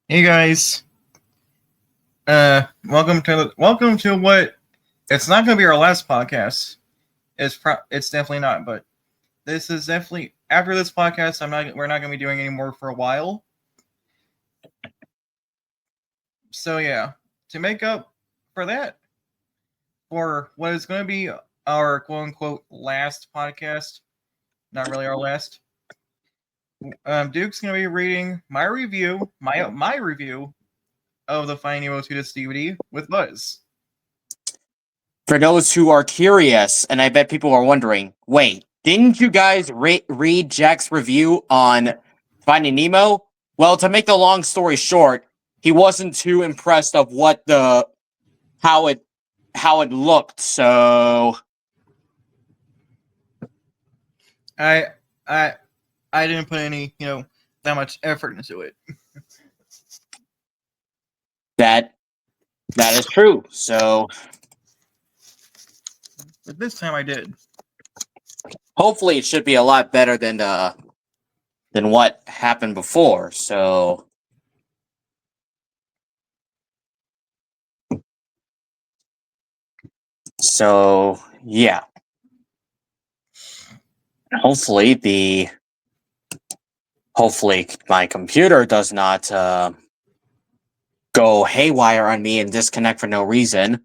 Hey guys, welcome to what it's not going to be our last podcast. It's definitely not, but this is definitely after this podcast. We're not going to be doing any more for a while. So yeah, to make up for that, for what is going to be our quote unquote last podcast, not really our last. Duke's going to be reading my review of the Finding Nemo DVD with Buzz. For those who are curious, and I bet people are wondering, wait, didn't you guys read Jack's review on Finding Nemo? Well, to make the long story short, he wasn't too impressed of how it looked. So I I I didn't put any that much effort into it. that is true. So But this time I did. hopefully it should be a lot better than what happened before. So yeah. Hopefully my computer does not go haywire on me and disconnect for no reason.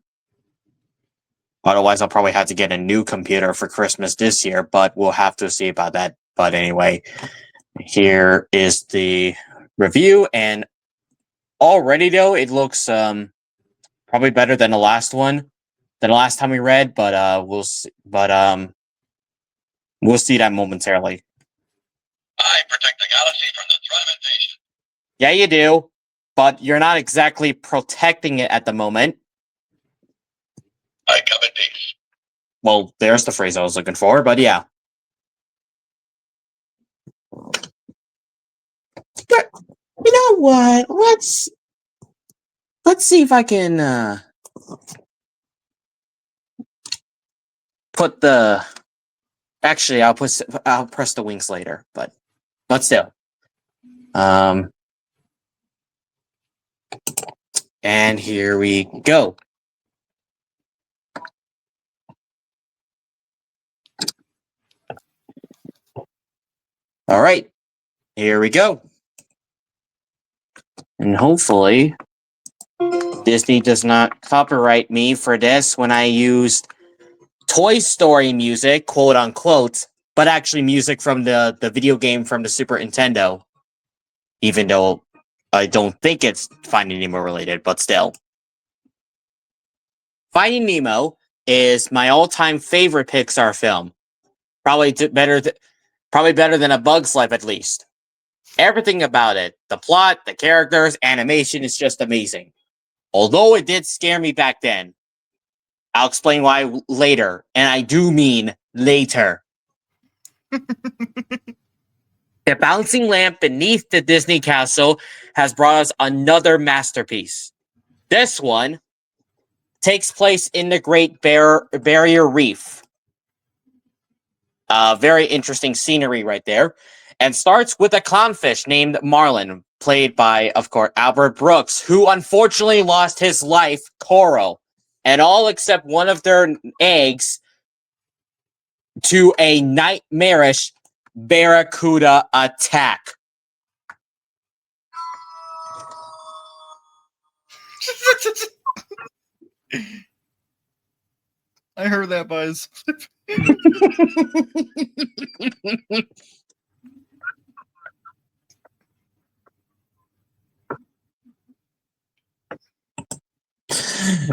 Otherwise, I'll probably have to get a new computer for Christmas this year, but we'll have to see about that. But anyway, here is the review, and already though it looks probably better than the last time we read, but we'll see. We'll see that momentarily. I protect the galaxy from the threat of invasion. Yeah, you do, but you're not exactly protecting it at the moment. I come in peace. Well, there's the phrase I was looking for, but yeah. But you know what? Let's see if I can put the. Actually, I'll press the wings later, but still. And here we go. All right, here we go. And hopefully, Disney does not copyright me for this when I used Toy Story music, quote unquote, but actually music from the video game from the Super Nintendo. Even though I don't think it's Finding Nemo related, but still. Finding Nemo is my all-time favorite Pixar film. Probably better than A Bug's Life, at least. Everything about it, the plot, the characters, animation is just amazing. Although it did scare me back then. I'll explain why later, and I do mean later. The bouncing lamp beneath the Disney castle has brought us another masterpiece. This one takes place in the Great Barrier Reef. Very interesting scenery right there. And starts with a clownfish named Marlin, played by, of course, Albert Brooks, who unfortunately lost his life, Coral, and all except one of their eggs to a nightmarish barracuda attack. I heard that, Buzz.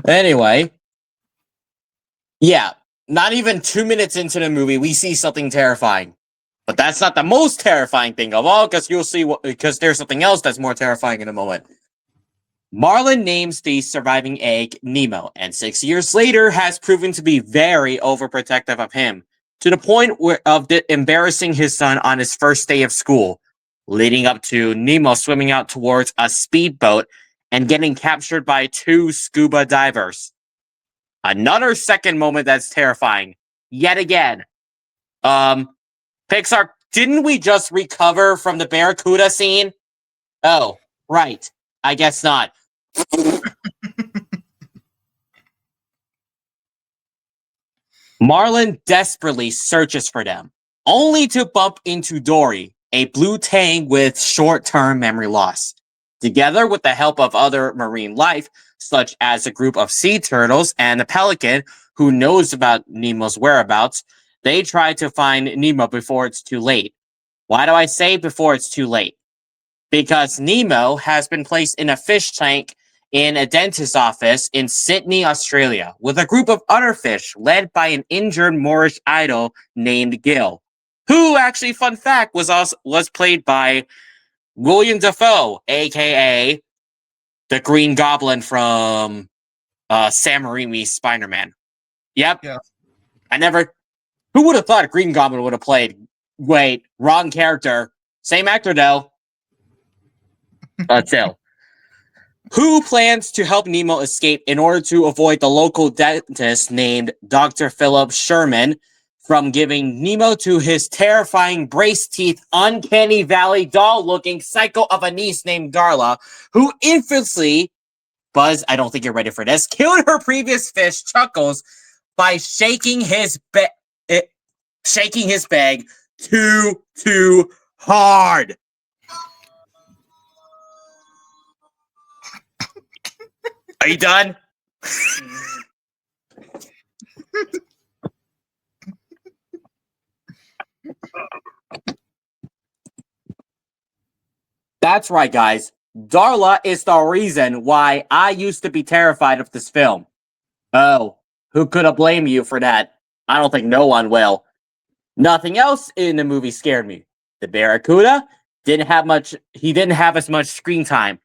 Anyway, yeah, not even 2 minutes into the movie, we see something terrifying. But that's not the most terrifying thing of all, because you'll see because there's something else that's more terrifying in a moment. Marlin names the surviving egg Nemo, and 6 years later has proven to be very overprotective of him, to the point of embarrassing his son on his first day of school, leading up to Nemo swimming out towards a speedboat and getting captured by 2 scuba divers. Another second moment that's terrifying. Yet again. Pixar, didn't we just recover from the Barracuda scene? Oh, right. I guess not. Marlin desperately searches for them, only to bump into Dory, a blue tang with short-term memory loss. Together with the help of other marine life, such as a group of sea turtles and a pelican who knows about Nemo's whereabouts, they try to find Nemo before it's too late. Why do I say before it's too late? Because Nemo has been placed in a fish tank in a dentist's office in Sydney, Australia, with a group of other fish led by an injured Moorish idol named Gil, who actually, fun fact, was played by William Dafoe, aka the Green Goblin from Sam Raimi's Spider-Man. Yep. Yeah. Who would have thought Green Goblin would have played? Wait, wrong character. Same actor though. But still. Who plans to help Nemo escape in order to avoid the local dentist named Dr. Philip Sherman from giving Nemo to his terrifying brace teeth, uncanny valley doll-looking psycho of a niece named Darla, who infamously, Buzz, I don't think you're ready for this, killed her previous fish, Chuckles, by shaking his bag too hard. Are you done? That's right, guys. Darla is the reason why I used to be terrified of this film. Oh, who could have blamed you for that? I don't think no one will. Nothing else in the movie scared me. The Barracuda didn't have as much screen time.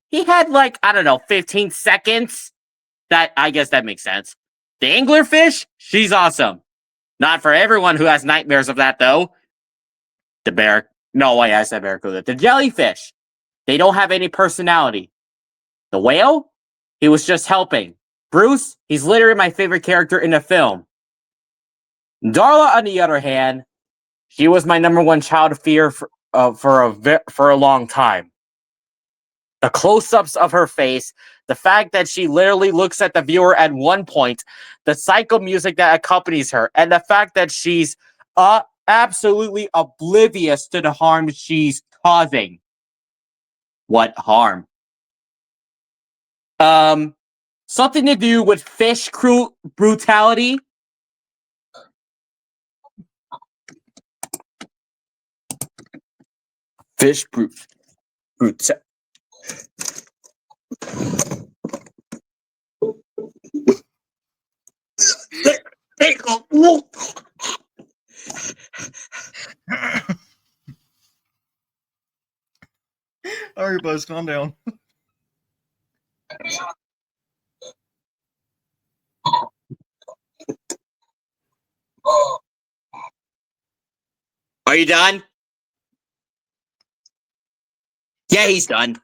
He had like, I don't know, 15 seconds. I guess that makes sense. The anglerfish, she's awesome. Not for everyone who has nightmares of that, though. I said Barracuda. The jellyfish, they don't have any personality. The whale, he was just helping. Bruce, he's literally my favorite character in the film. Darla, on the other hand, she was my number one child fear for a long time. The close-ups of her face, the fact that she literally looks at the viewer at one point, the psycho music that accompanies her, and the fact that she's absolutely oblivious to the harm she's causing. What harm? Something to do with fish brutality. Fish brutality. All right, Buzz, calm down. Are you done? Yeah, he's done.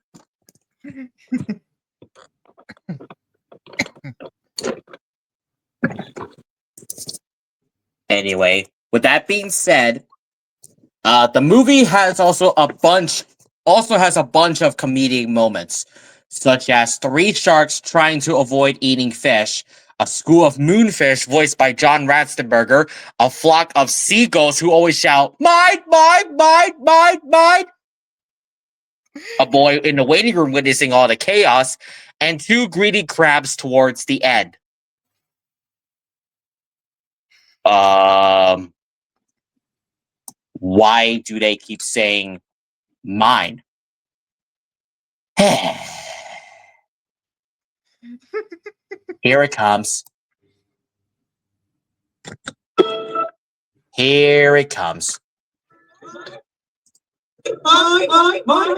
Anyway, with that being said, the movie has also a bunch of comedic moments, such as 3 sharks trying to avoid eating fish, a school of moonfish voiced by John Ratzenberger, a flock of seagulls who always shout, "Mine, mine, mine, mine, mine," a boy in the waiting room witnessing all the chaos, and 2 greedy crabs towards the end. Why do they keep saying mine? Here it comes. Here it comes. Oh my gosh.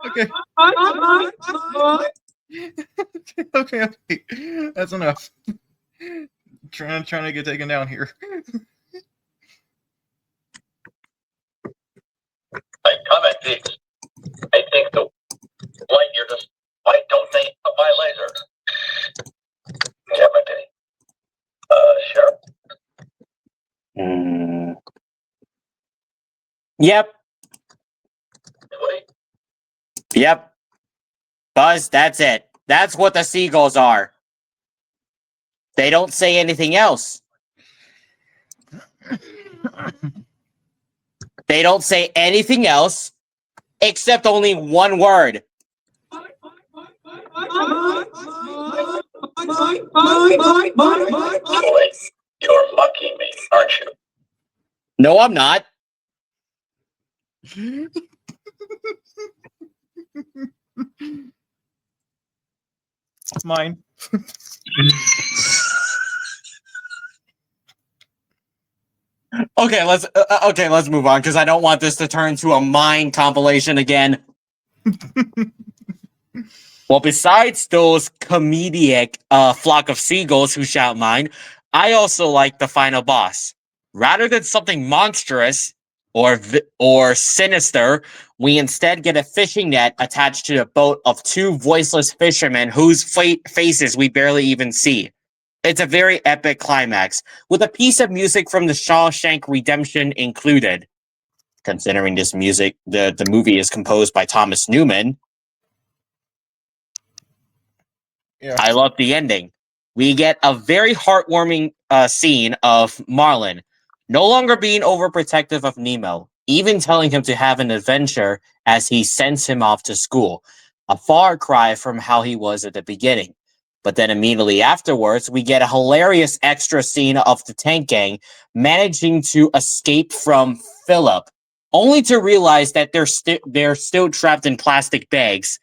Okay. Okay. That's enough. Trying to get taken down here. Like comment, I think the Yep. Really? Yep. Buzz, that's it. That's what the seagulls are. They don't say anything else. They don't say anything else except only one word. Boy, you're mocking me, aren't you? No, I'm not. It's mine. Okay, let's move on because I don't want this to turn into a mine compilation again. Well, besides those comedic flock of seagulls who shout mine, I also like the final boss. Rather than something monstrous or sinister, we instead get a fishing net attached to the boat of two voiceless fishermen whose faces we barely even see. It's a very epic climax, with a piece of music from the Shawshank Redemption included. Considering this music, the movie is composed by Thomas Newman. Yeah. I love the ending. We get a very heartwarming scene of Marlin no longer being overprotective of Nemo, even telling him to have an adventure as he sends him off to school. A far cry from how he was at the beginning. But then immediately afterwards, we get a hilarious extra scene of the tank gang managing to escape from Philip, only to realize that they're still trapped in plastic bags.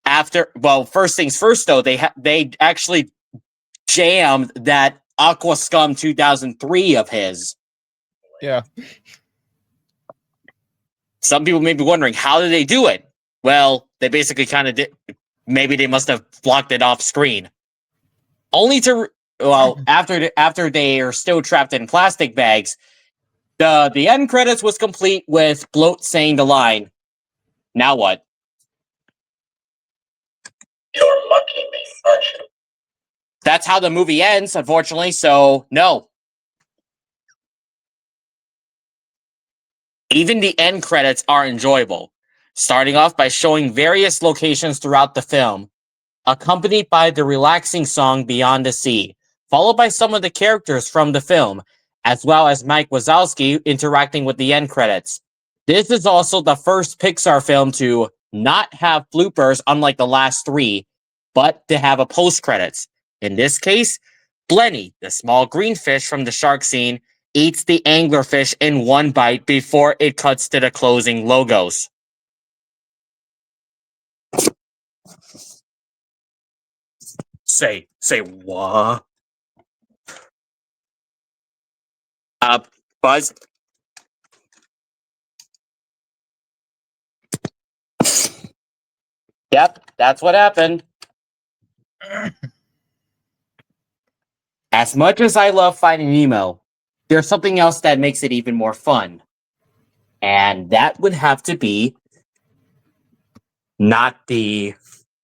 First things first, though, they actually jammed that Aqua Scum 2003 of his. Yeah. Some people may be wondering, how did they do it? Well, they basically kind of did. Maybe they must have blocked it off screen. Only to, after they are still trapped in plastic bags, the end credits was complete with Bloat saying the line, "Now what?" You're mocking me, aren't you? That's how the movie ends, unfortunately, so no. Even the end credits are enjoyable, starting off by showing various locations throughout the film, accompanied by the relaxing song Beyond the Sea, followed by some of the characters from the film, as well as Mike Wazowski interacting with the end credits. This is also the first Pixar film to not have bloopers, unlike the last three, but to have a post credits. In this case, Blenny, the small green fish from the shark scene, eats the anglerfish in one bite before it cuts to the closing logos. Say what? Buzz? Yep, that's what happened. As much as I love Finding Nemo, there's something else that makes it even more fun. And that would have to be not the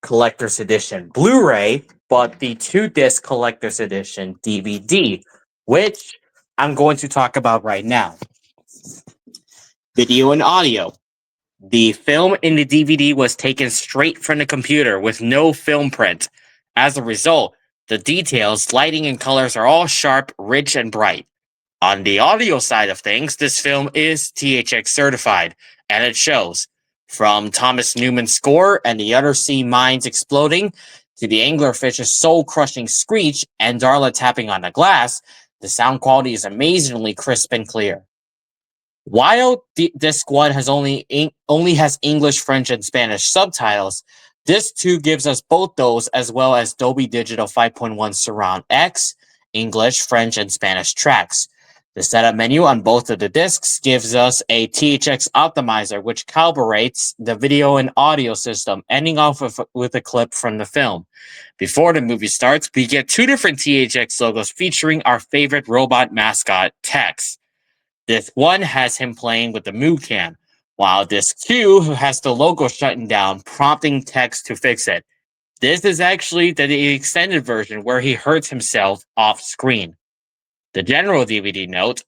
collector's edition Blu-ray, but the 2-disc collector's edition DVD, which I'm going to talk about right now. Video and audio. The film in the DVD was taken straight from the computer with no film print. As a result, the details, lighting, and colors are all sharp, rich, and bright. On the audio side of things, this film is THX certified, and it shows. From Thomas Newman's score and the undersea mines exploding, to the anglerfish's soul-crushing screech and Darla tapping on the glass, the sound quality is amazingly crisp and clear. While Disc 1 has only has English, French, and Spanish subtitles, Disc 2 gives us both those, as well as Dolby Digital 5.1 Surround X, English, French, and Spanish tracks. The setup menu on both of the discs gives us a THX optimizer, which calibrates the video and audio system, ending off with a clip from the film. Before the movie starts, we get two different THX logos featuring our favorite robot mascot, Tex. Disc 1 has him playing with the Moo Cam, while Disc 2 has the logo shutting down, prompting Tex to fix it. This is actually the extended version where he hurts himself off screen. The general DVD note: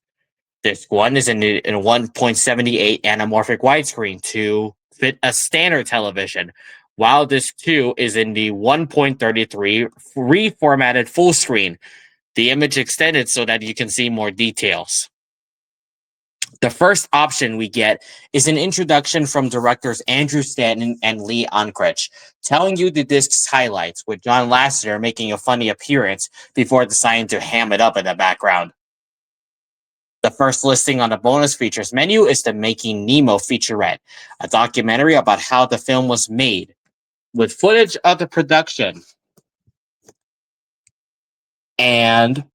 Disc 1 is in a 1.78 anamorphic widescreen to fit a standard television, while Disc 2 is in the 1.33 reformatted full screen, the image extended so that you can see more details. The first option we get is an introduction from directors Andrew Stanton and Lee Unkrich, telling you the disc's highlights, with John Lasseter making a funny appearance before deciding to ham it up in the background. The first listing on the bonus features menu is the Making Nemo featurette, a documentary about how the film was made, with footage of the production and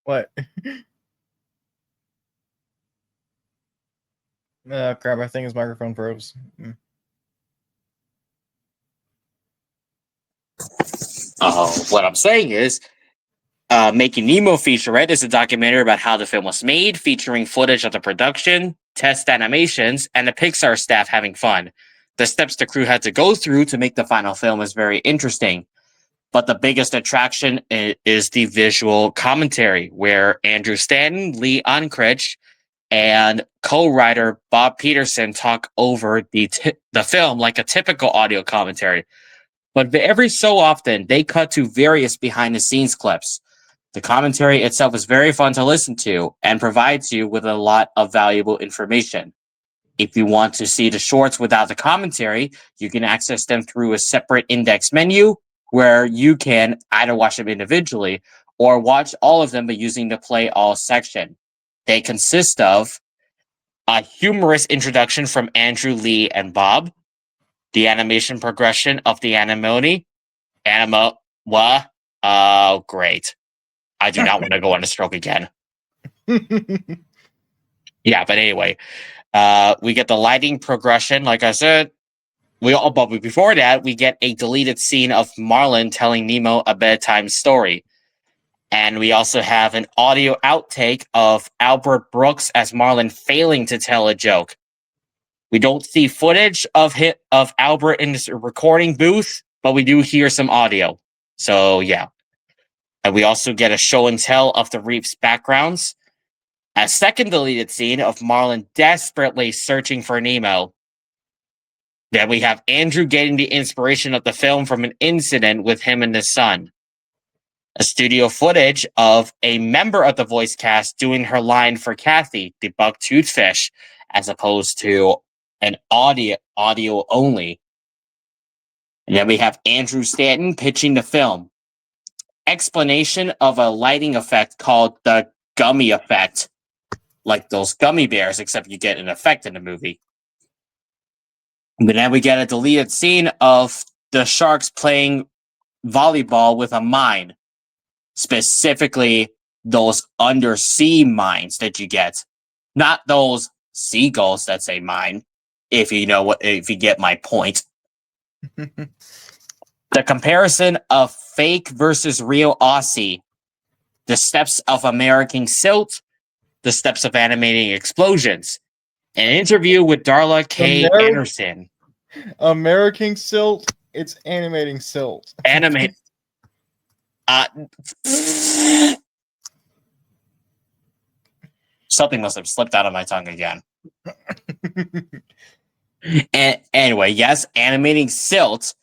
What? Crap, I think his microphone froze. What I'm saying is, Making Nemo featurette is a documentary about how the film was made, featuring footage of the production, test animations, and the Pixar staff having fun. The steps the crew had to go through to make the final film is very interesting. But the biggest attraction is the visual commentary, where Andrew Stanton, Lee Unkrich, and co-writer Bob Peterson talk over the film like a typical audio commentary. But every so often, they cut to various behind-the-scenes clips. The commentary itself is very fun to listen to and provides you with a lot of valuable information. If you want to see the shorts without the commentary, you can access them through a separate index menu where you can either watch them individually or watch all of them by using the Play All section. They consist of a humorous introduction from Andrew, Lee, and Bob, the animation progression of the oh, great. I do not want to go on a stroke again. Yeah, but anyway, we get the lighting progression, like I said. But before that, we get a deleted scene of Marlin telling Nemo a bedtime story. And we also have an audio outtake of Albert Brooks as Marlin failing to tell a joke. We don't see footage of Albert in this recording booth, but we do hear some audio. So, yeah. And we also get a show and tell of the reef's backgrounds. A second deleted scene of Marlin desperately searching for Nemo. Then we have Andrew getting the inspiration of the film from an incident with him and his son. A studio footage of a member of the voice cast doing her line for Kathy, the buck-toothed fish, as opposed to an audio only. And then we have Andrew Stanton pitching the film. Explanation of a lighting effect called the gummy effect. Like those gummy bears, except you get an effect in the movie. But then we get a deleted scene of the sharks playing volleyball with a mine. Specifically, those undersea mines that you get. Not those seagulls that say mine, if you get my point. The comparison of fake versus real Aussie. The steps of American silt. The steps of animating explosions. An interview with Darla K. Anderson. American silt. It's animating silt. Animate. Something must have slipped out of my tongue again. And anyway, yes, animating silt.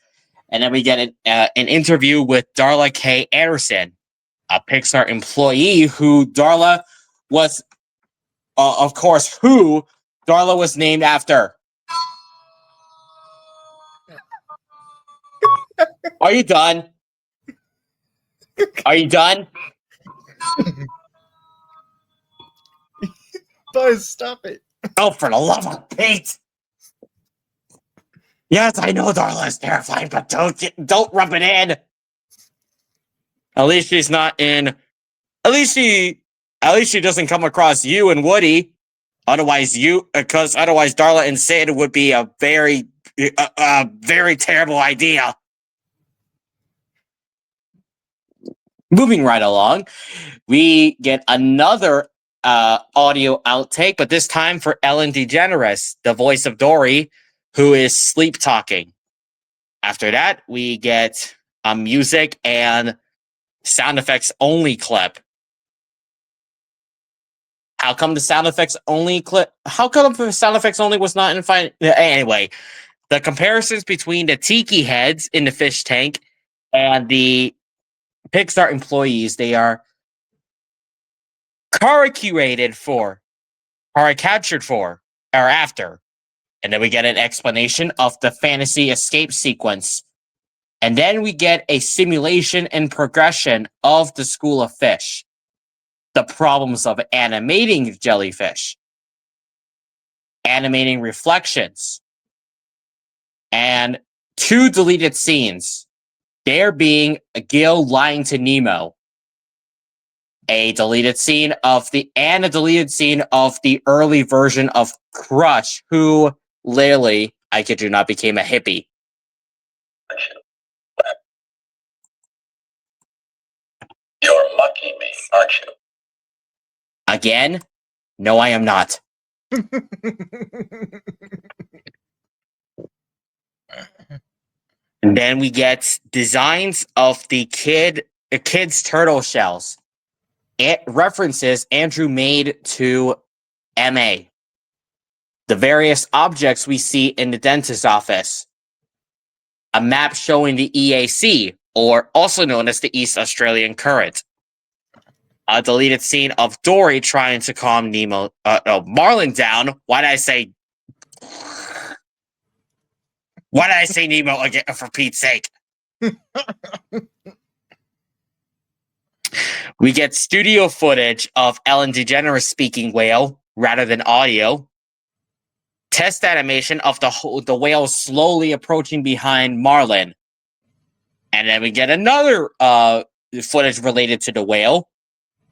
And then we get an interview with Darla K. Anderson, a Pixar employee who Darla was, of course, who Darla was named after. Are you done? Are you done? Buzz, stop it. Oh, for the love of Pete! Yes, I know Darla is terrifying, but don't rub it in. At least she's not in. At least she doesn't come across you and Woody. Otherwise, Darla and Sid would be a very terrible idea. Moving right along, we get another audio outtake, but this time for Ellen DeGeneres, the voice of Dory, who is sleep talking. After that, we get a music and sound effects only clip. How come the sound effects only clip? How come the sound effects only was not in fine? Anyway, the comparisons between the tiki heads in the fish tank and the Pixar employees, they are caricatured for, or after. And then we get an explanation of the fantasy escape sequence. And then we get a simulation and progression of the school of fish. The problems of animating jellyfish. Animating reflections. And 2 deleted scenes. There being Gil lying to Nemo. A deleted scene of the early version of Crush, who literally, I kid you not, became a hippie. You're mocking me, aren't you? Again? No, I am not. And then we get designs of the kids' turtle shells. It references Andrew made to MA. The various objects we see in the dentist's office. A map showing the EAC, or also known as the East Australian Current. A deleted scene of Dory trying to calm Marlin down. Why did I say Nemo again, for Pete's sake? We get studio footage of Ellen DeGeneres speaking whale rather than audio. Test animation of the whale slowly approaching behind Marlin. And then we get another footage related to the whale.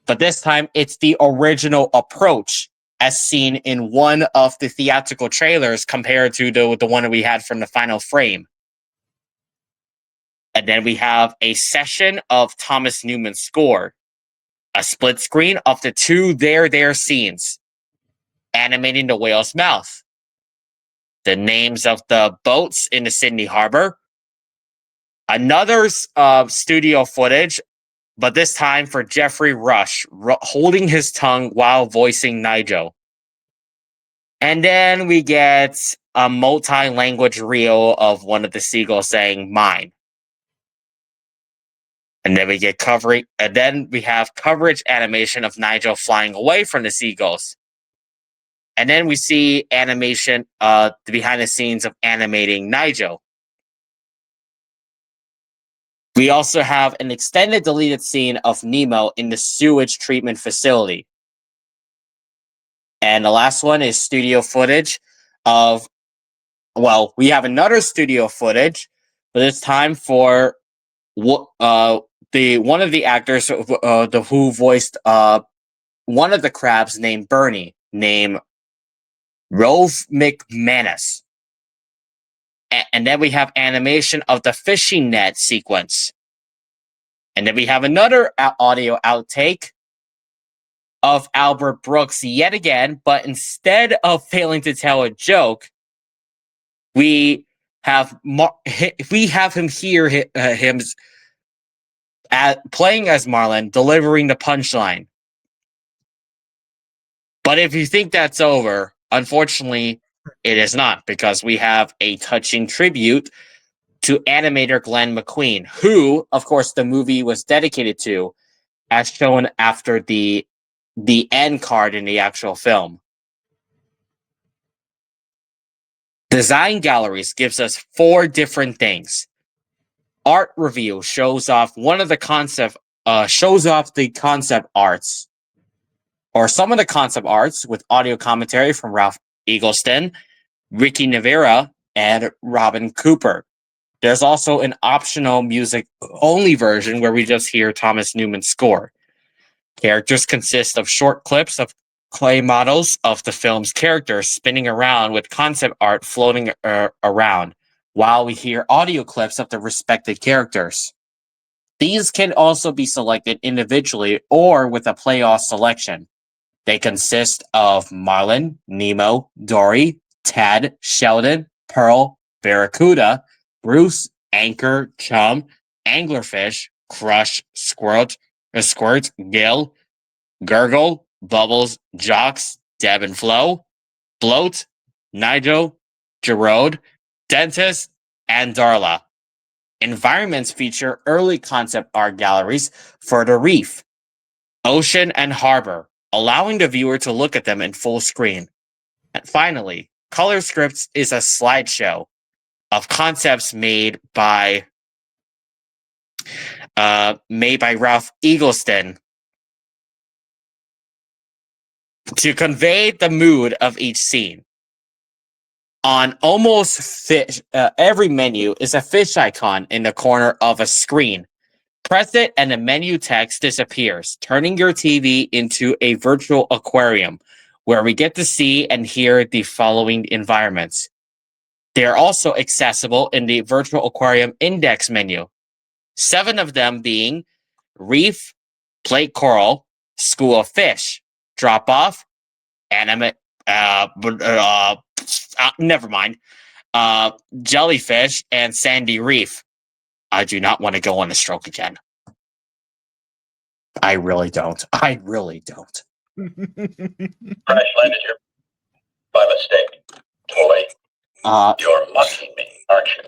But this time, it's the original approach as seen in one of the theatrical trailers compared to the one that we had from the final frame. And then we have a session of Thomas Newman's score. A split screen of the 2 there scenes. Animating the whale's mouth. The names of the boats in the Sydney Harbor. Another studio footage, but this time for Jeffrey Rush holding his tongue while voicing Nigel. And then we get a multi-language reel of one of the seagulls saying mine. And then we get we have coverage animation of Nigel flying away from the seagulls. And then we see animation, behind the scenes of animating Nigel. We also have an extended deleted scene of Nemo in the sewage treatment facility. And the last one is studio footage of, we have another studio footage, but it's time for one of the actors who voiced one of the crabs named Bernie, named Rove McManus. And then we have animation of the fishing net sequence. And then we have another audio outtake of Albert Brooks yet again, but instead of failing to tell a joke, we have him hear him playing as Marlin, delivering the punchline. But if you think that's over, unfortunately, it is not, because we have a touching tribute to animator Glenn McQueen, who, of course, the movie was dedicated to, as shown after the end card in the actual film. Design galleries gives us 4 different things. Art review shows off the concept arts, or some of the concept arts, with audio commentary from Ralph Eggleston, Ricky Navera, and Robin Cooper. There's also an optional music-only version where we just hear Thomas Newman's score. Characters consist of short clips of clay models of the film's characters spinning around with concept art floating around, while we hear audio clips of the respected characters. These can also be selected individually or with a playoff selection. They consist of Marlin, Nemo, Dory, Ted, Sheldon, Pearl, Barracuda, Bruce, Anchor, Chum, Anglerfish, Crush, Squirt, Gill, Gurgle, Bubbles, Jocks, Deb and Flo, Bloat, Nigel, Gerode, Dentist, and Darla. Environments feature early concept art galleries for the reef, ocean, and harbor, allowing the viewer to look at them in full screen. And finally, Color Scripts is a slideshow of concepts made by Ralph Eggleston to convey the mood of each scene. On almost every menu is a fish icon in the corner of a screen. Press it and the menu text disappears, turning your TV into a virtual aquarium where we get to see and hear the following environments. They are also accessible in the virtual aquarium index menu. 7 of them being Reef, Plate Coral, School of Fish, Drop Off, Animate, never mind, Jellyfish, and Sandy Reef. I do not want to go on a stroke again. I really don't. Crash landed here by mistake. Toy, you're mocking me, aren't you?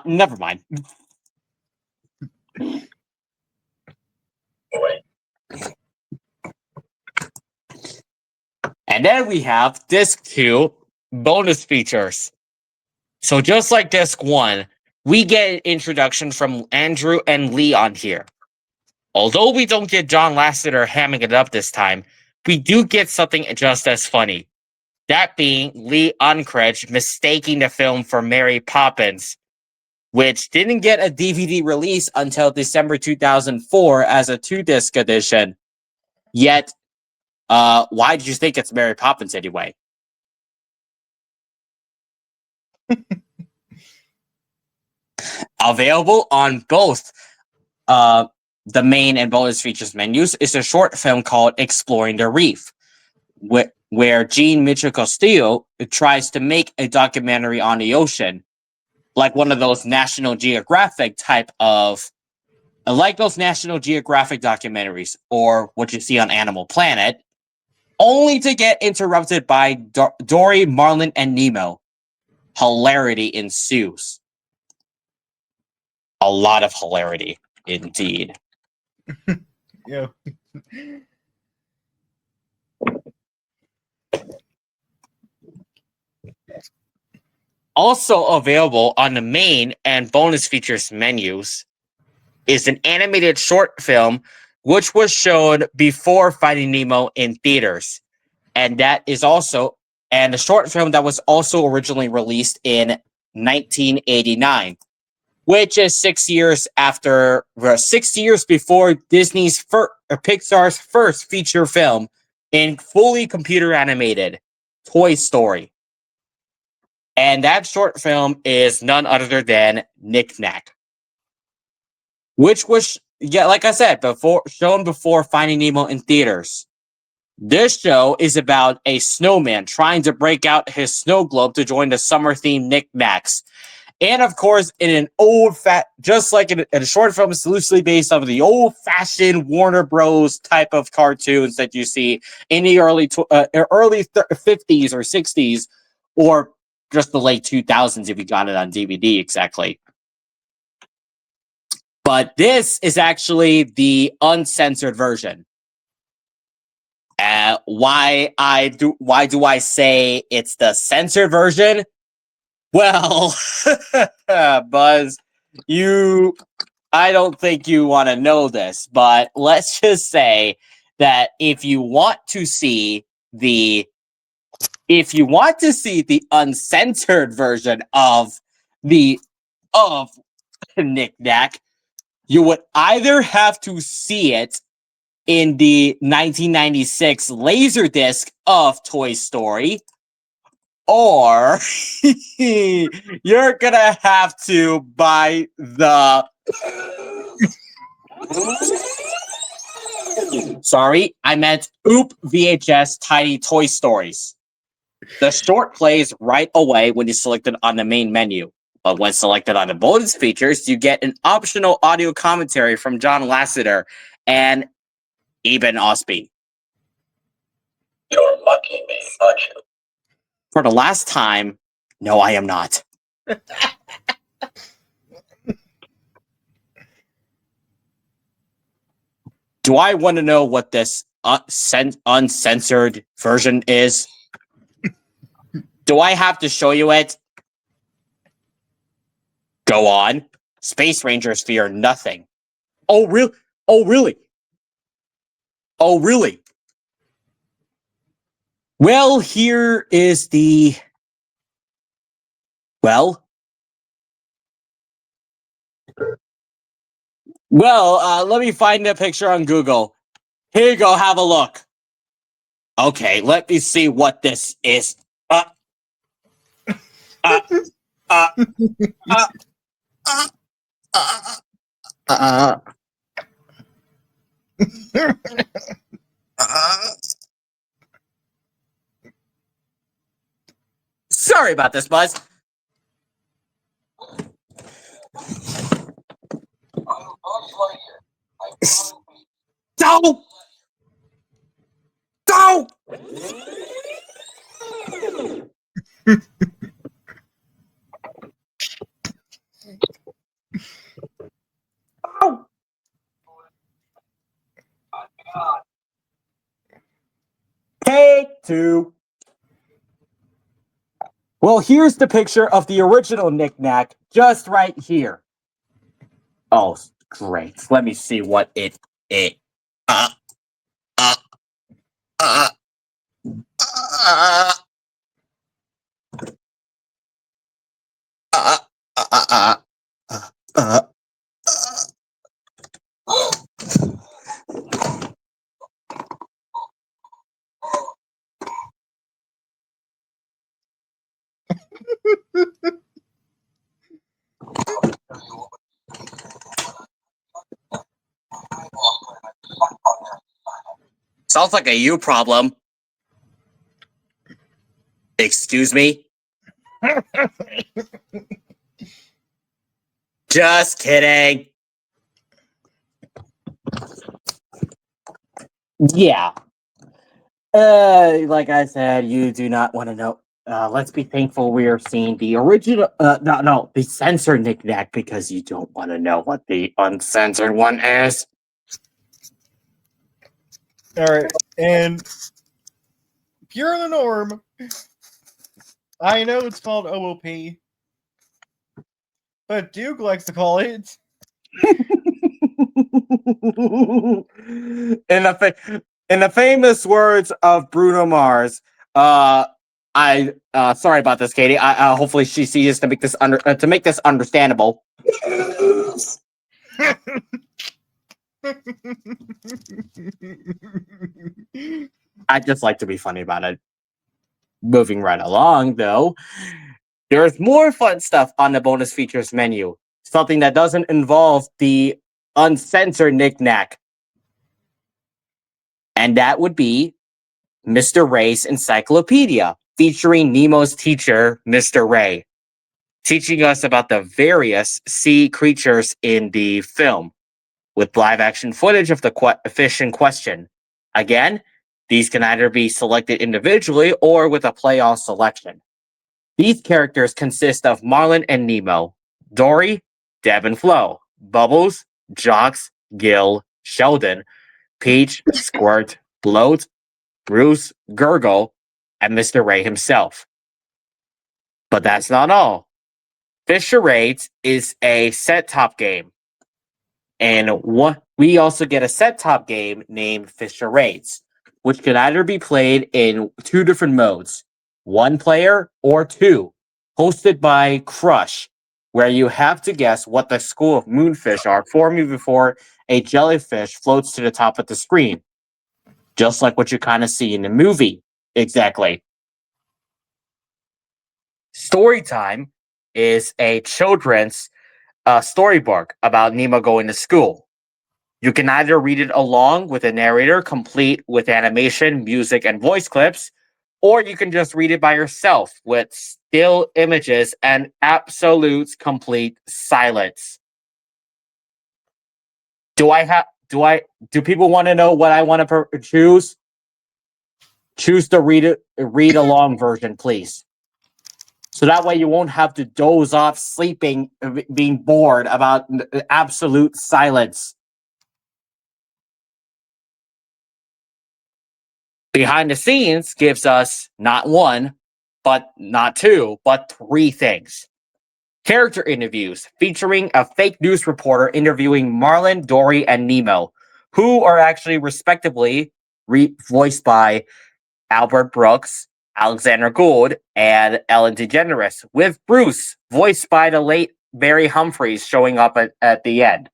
Never mind. Toy. And then we have Disc 2 bonus features. So just like Disc 1, we get an introduction from Andrew and Lee on here. Although we don't get John Lasseter hamming it up this time, we do get something just as funny. That being Lee Unkrich mistaking the film for Mary Poppins, which didn't get a DVD release until December 2004 as a 2-disc edition. Yet, why did you think it's Mary Poppins anyway? Available on both the main and bonus features menus is a short film called Exploring the Reef, where Jean Mitchell Castillo tries to make a documentary on the ocean, like one of those National Geographic type of, like those National Geographic documentaries, or what you see on Animal Planet, only to get interrupted by Dory, Marlin, and Nemo. Hilarity ensues. A lot of hilarity, indeed. Yeah. Also available on the main and bonus features menus is an animated short film which was shown before Finding Nemo in theaters. And that is also, and a short film that was also originally released in 1989, which is 6 years before Pixar's first feature film in fully computer animated, Toy Story. And that short film is none other than Knick Knack, which was, like I said, shown before Finding Nemo in theaters. This show is about a snowman trying to break out his snow globe to join the summer-themed Knick Knacks. And of course, in an just like in a short film, it's loosely based off of the old-fashioned Warner Bros. Type of cartoons that you see in the early 50s or 60s, or just the late 2000s if you got it on DVD exactly. But this is actually the uncensored version. Why do I say it's the censored version? Well, Buzz, I don't think you want to know this, but let's just say that if you want to see the uncensored version of Knick Knack, you would either have to see it in the 1996 Laserdisc of Toy Story, or you're gonna have to buy the Sorry, I meant Oop VHS Tiny Toy Stories. The short plays right away when you select it on the main menu. But when selected on the bonus features, you get an optional audio commentary from John Lasseter and Eben Osby. You're mocking me, aren't you? For the last time, no, I am not. Do I want to know what this uncensored version is? Do I have to show you it? Go on. Space Rangers fear nothing. Oh, really? Oh, really? Oh, really? Well, here is the... Well, let me find a picture on Google. Here you go, have a look. Okay, let me see what this is. Uh, uh, uh, uh, uh, uh, Sorry about this, Buzz. Don't! Don't! Take two. Well, here's the picture of the original knick-knack just right here. Oh, great. Let me see what it is. Uh, uh, uh, uh, uh, uh, uh, Sounds like a you problem. Excuse me? Just kidding. Yeah. Like I said, you do not want to know. Let's be thankful we are seeing the original, the censored knick-knack, because you don't want to know what the uncensored one is. All right, and Pure the Norm. I know it's called OOP, but Duke likes to call it. In the famous words of Bruno Mars, sorry about this, Katie. Hopefully she sees to make this understandable. I just like to be funny about it. Moving right along, though, there's more fun stuff on the bonus features menu. Something that doesn't involve the uncensored knick-knack. And that would be Mr. Ray's Encyclopedia, featuring Nemo's teacher, Mr. Ray, teaching us about the various sea creatures in the film, with live-action footage of the fish in question. Again, these can either be selected individually or with a play-all selection. These characters consist of Marlin and Nemo, Dory, Deb and Flo, Bubbles, Jocks, Gil, Sheldon, Peach, Squirt, Bloat, Bruce, Gurgle, and Mr. Ray himself. But that's not all. Fish Charades is a set-top game. And we also get a set-top game named Fish Charades, which can either be played in two different modes, one player or two, hosted by Crush, where you have to guess what the school of moonfish are forming before a jellyfish floats to the top of the screen. Just like what you kind of see in the movie. Exactly. Storytime is a children's storybook about Nemo going to school. You can either read it along with a narrator, complete with animation, music, and voice clips, or you can just read it by yourself with still images and absolute complete silence. Do people want to know what I want to choose? Choose the read along version, please. So that way you won't have to doze off sleeping, being bored about absolute silence. Behind the scenes gives us not one, but not two, but three things. Character interviews featuring a fake news reporter interviewing Marlin, Dory, and Nemo, who are actually respectively voiced by Albert Brooks, Alexander Gould, and Ellen DeGeneres, with Bruce voiced by the late Barry Humphries showing up at the end.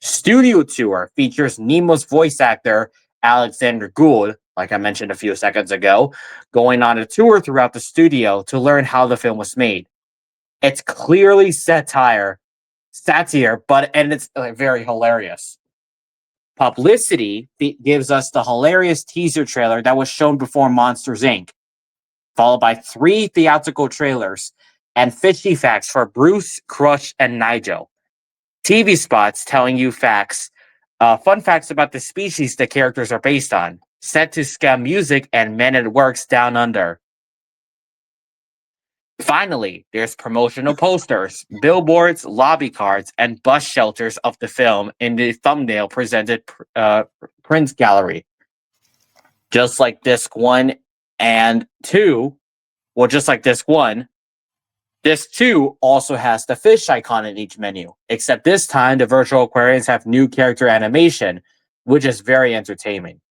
Studio tour features Nemo's voice actor, Alexander Gould, like I mentioned a few seconds ago, going on a tour throughout the studio to learn how the film was made. It's clearly satire, and it's very hilarious. Publicity gives us the hilarious teaser trailer that was shown before Monsters, Inc., followed by 3 theatrical trailers and fishy facts for Bruce, Crush, and Nigel. TV spots telling you facts, fun facts about the species the characters are based on, set to scam music and Men at Work's Down Under. Finally, there's promotional posters, billboards, lobby cards, and bus shelters of the film in the thumbnail presented print gallery. Just like disc 1 and 2, well, just like disc 1, disc 2 also has the fish icon in each menu, except this time the virtual aquariums have new character animation, which is very entertaining.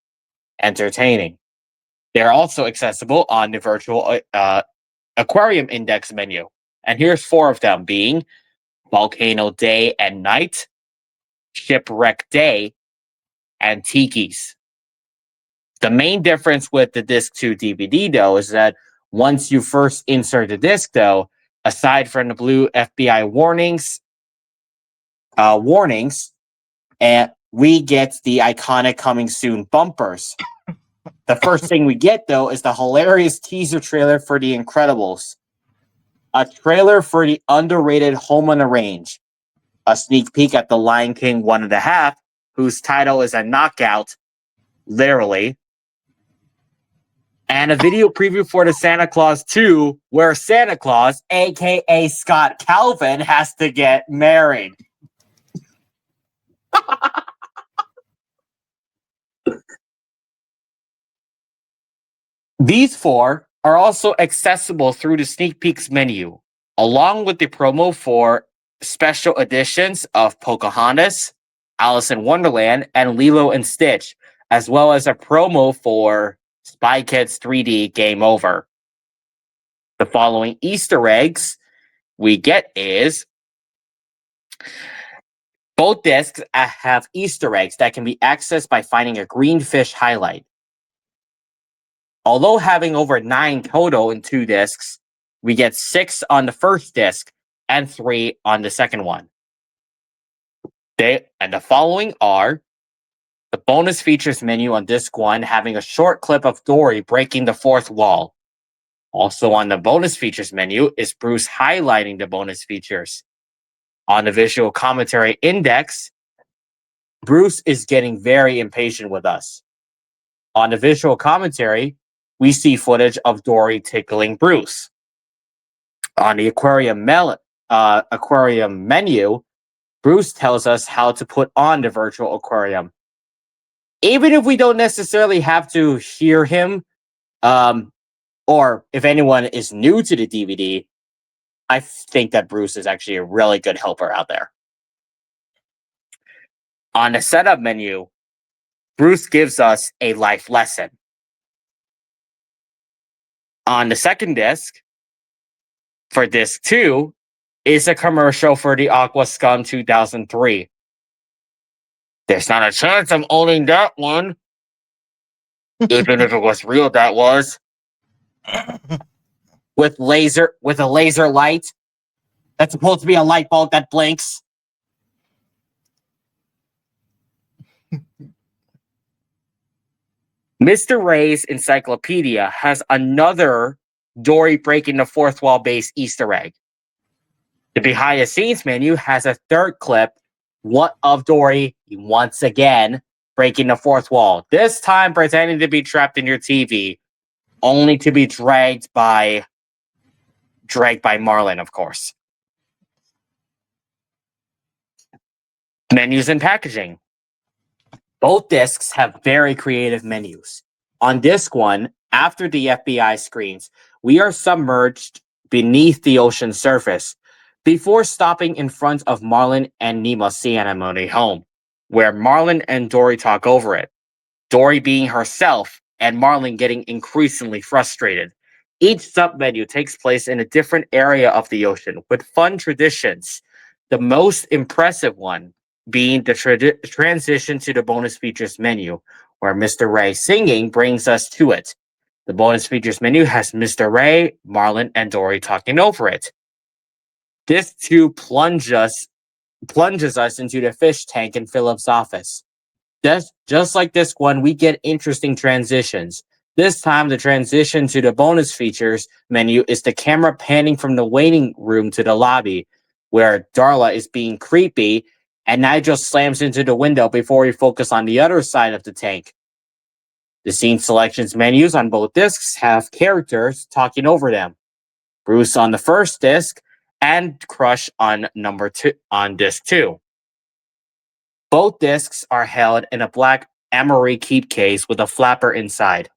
They're also accessible on the virtual aquarium index menu. And here's 4 of them, being Volcano Day and Night, Shipwreck Day, and Tiki's. The main difference with the disc 2 DVD, though, is that once you first insert the disc, though, aside from the blue FBI warnings, and we get the iconic coming soon bumpers. The first thing we get, though, is the hilarious teaser trailer for The Incredibles. A trailer for the underrated Home on the Range. A sneak peek at The Lion King 1.5, whose title is a knockout, literally. And a video preview for the Santa Claus 2, where Santa Claus, aka Scott Calvin, has to get married. These 4 are also accessible through the sneak peeks menu, along with the promo for special editions of Pocahontas, Alice in Wonderland, and Lilo and Stitch, as well as a promo for Spy Kids 3D Game Over. The following Easter eggs we get is both discs have Easter eggs that can be accessed by finding a green fish highlight. Although having over 9 total in 2 discs, we get 6 on the first disc and 3 on the second one. And the following are the bonus features menu on disc 1, having a short clip of Dory breaking the 4th wall. Also on the bonus features menu is Bruce highlighting the bonus features. On the visual commentary index, Bruce is getting very impatient with us. On the visual commentary, we see footage of Dory tickling Bruce. On the aquarium menu, Bruce tells us how to put on the virtual aquarium. Even if we don't necessarily have to hear him, or if anyone is new to the DVD, I think that Bruce is actually a really good helper out there. On the setup menu, Bruce gives us a life lesson. On the second disc, for disc 2, is a commercial for the Aqua Scum 2003. There's not a chance I'm owning that one. Even if it was real, that was. With a laser light. That's supposed to be a light bulb that blinks. Mr. Ray's Encyclopedia has another Dory breaking the fourth wall based Easter egg. The behind the scenes menu has a third clip of Dory once again breaking the fourth wall. This time pretending to be trapped in your TV, only to be dragged by Marlin, of course. Menus and packaging. Both discs have very creative menus. On disc 1, after the FBI screens, we are submerged beneath the ocean surface before stopping in front of Marlin and Nemo's sea anemone home, where Marlin and Dory talk over it. Dory being herself and Marlin getting increasingly frustrated. Each submenu takes place in a different area of the ocean with fun traditions. The most impressive one being the transition to the bonus features menu, where Mr. Ray singing brings us to it. The bonus features menu has Mr. Ray, Marlin, and Dory talking over it. This too plunges us into the fish tank in Philip's office. Just like this one, we get interesting transitions. This time, the transition to the bonus features menu is the camera panning from the waiting room to the lobby, where Darla is being creepy, and Nigel slams into the window before we focus on the other side of the tank. The scene selections menus on both discs have characters talking over them. Bruce on the first disc, and Crush on disc 2. Both discs are held in a black emery keep case with a flapper inside,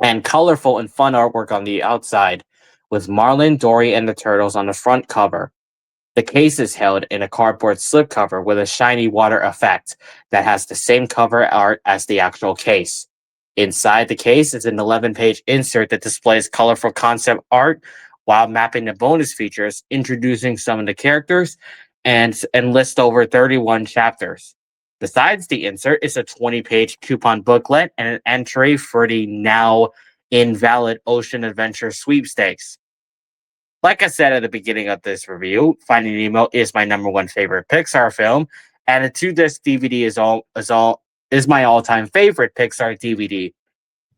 and colorful and fun artwork on the outside, with Marlin, Dory, and the turtles on the front cover. The case is held in a cardboard slipcover with a shiny water effect that has the same cover art as the actual case. Inside the case is an 11-page insert that displays colorful concept art while mapping the bonus features, introducing some of the characters, and lists over 31 chapters. Besides the insert is a 20-page coupon booklet and an entry for the now invalid Ocean Adventure sweepstakes. Like I said at the beginning of this review, Finding Nemo is my number one favorite Pixar film, and a 2-disc DVD is my all-time favorite Pixar DVD.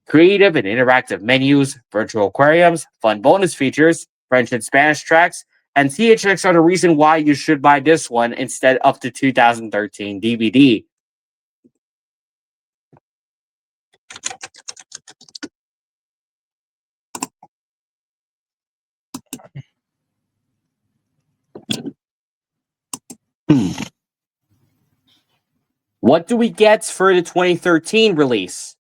Creative and interactive menus, virtual aquariums, fun bonus features, French and Spanish tracks, and THX are the reason why you should buy this one instead of the 2013 DVD. What do we get for the 2013 release?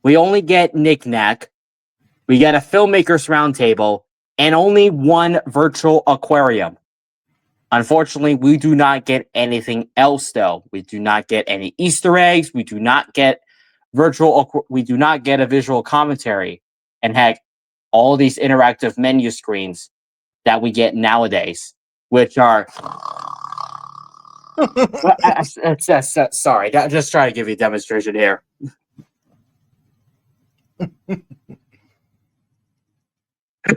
We only get Knick Knack, we get a filmmakers roundtable, and only one virtual aquarium. Unfortunately, we do not get anything else, though. We do not get any Easter eggs. We do not get a visual commentary. And heck, all these interactive menu screens that we get nowadays, which are sorry, just trying to give you a demonstration here.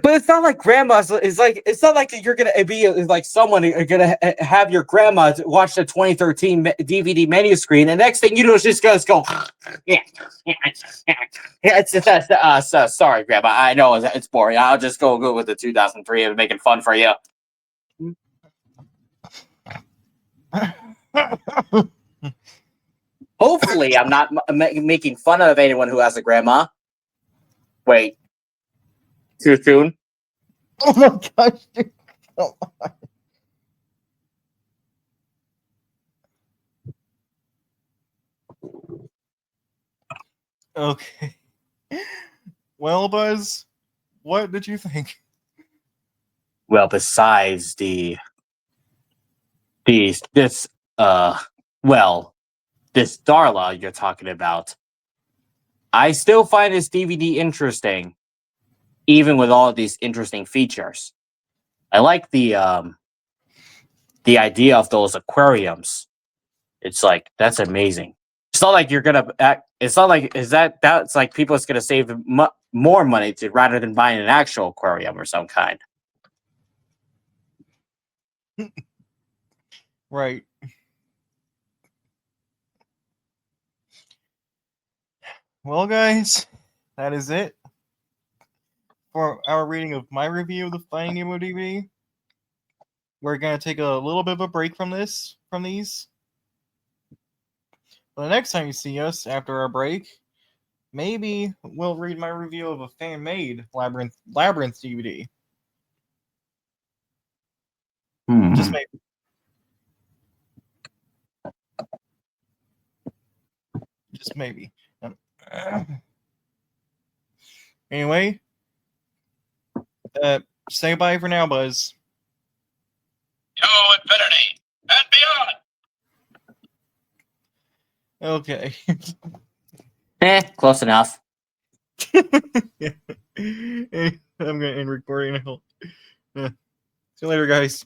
But it's not like grandma's. It's not like you're gonna be like someone you're gonna have your grandma watch the 2013 DVD menu screen, and next thing you know, it's just gonna go. Yeah. Sorry, grandma. I know it's boring. I'll just go with the 2003 and making fun for you. Hopefully, I'm not making fun of anyone who has a grandma. Wait. Too soon? Oh my gosh, dude. Come on. Okay. Well, Buzz, what did you think? Well, besides this Darla you're talking about, I still find this DVD interesting, even with all of these interesting features. I like the idea of those aquariums. It's like, that's amazing. It's not like you're gonna act. It's not like that's like people is gonna save more money rather than buying an actual aquarium or some kind. Right. Well, guys, that is it for our reading of my review of the Finding Nemo DVD. We're gonna take a little bit of a break from these. But the next time you see us after our break, maybe we'll read my review of a fan-made Labyrinth DVD. Just maybe. Just maybe. Anyway, say bye for now, Buzz. To infinity and beyond. Okay. Close enough. I'm gonna end recording now. See you later, guys.